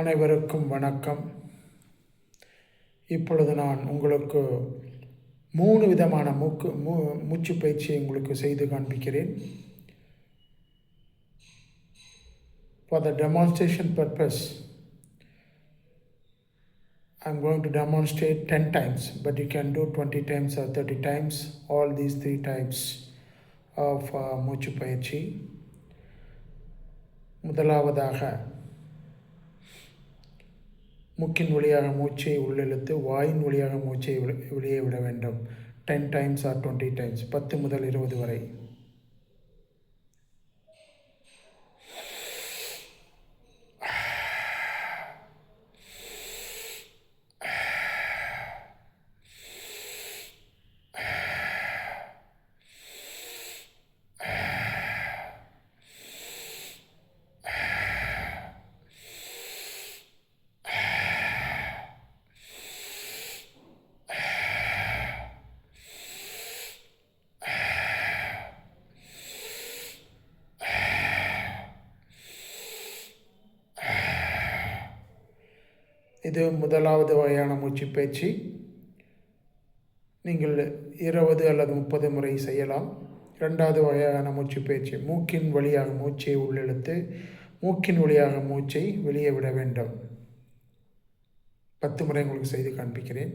அனைவருக்கும் வணக்கம். இப்பொழுது நான் உங்களுக்கு 3 விதமான மூச்சு பயிற்சியை உங்களுக்கு செய்து காண்பிக்கிறேன். For the demonstration purpose, I am going to demonstrate 10 times, but you can do 20 times or 30 times all these 3 types of மூச்சு பயிற்சி. முதலாவதாக மூக்கின் வழியாக மூச்சை உள்ளிழுத்து வாயின் வழியாக மூச்சை வெளியே விட வேண்டும். 10 times or 20 times, 10 முதல் 20 வரை. இது முதலாவது வகையான மூச்சு பயிற்சி. நீங்கள் 20 அல்லது 30 முறை செய்யலாம். இரண்டாவது வகையான மூச்சு பயிற்சி, மூக்கின் வழியாக மூச்சை உள்ளிழுத்து மூக்கின் வழியாக மூச்சை வெளியே விட வேண்டும். 10 முறை உங்களுக்கு செய்து காண்பிக்கிறேன்.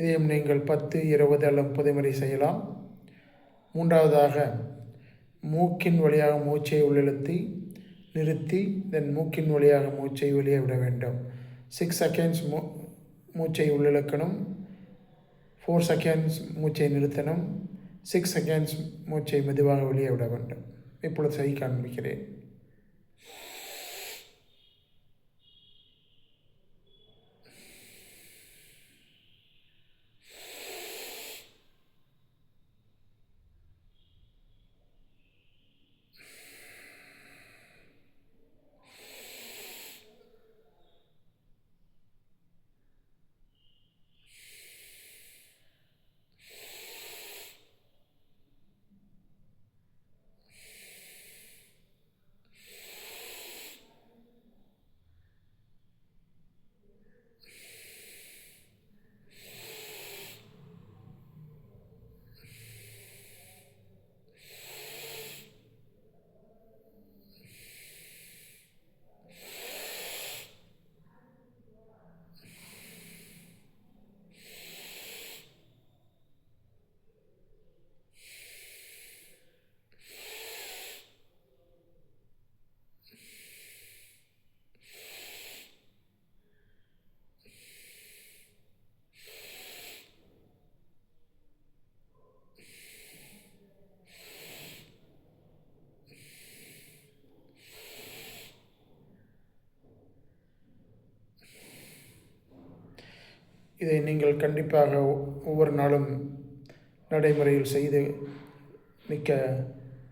இதையும் நீங்கள் 10, 20 அல்லது 30 முறை செய்யலாம். மூன்றாவதாக மூக்கின் வழியாக மூச்சை உள்ளிழுத்தி நிறுத்தி மூக்கின் வழியாக மூச்சை வெளியே விட வேண்டும். 6 செகண்ட்ஸ் மூச்சை உள்ளிழுக்கணும், 4 செகண்ட்ஸ் மூச்சை நிறுத்தணும், 6 செகண்ட்ஸ் மூச்சை மெதுவாக வெளியே விட வேண்டும். இப்பொழுது செய்ய காண்பிக்கிறேன். இதை நீங்கள் கண்டிப்பாக ஒவ்வொரு நாளும் நடைமுறையில் செய்து மிக்க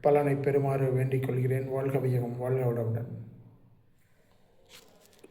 பலனை பெறுமாறு வேண்டிக் கொள்கிறேன். வாழ்க வையகம், வாழ்க வளமுடன்.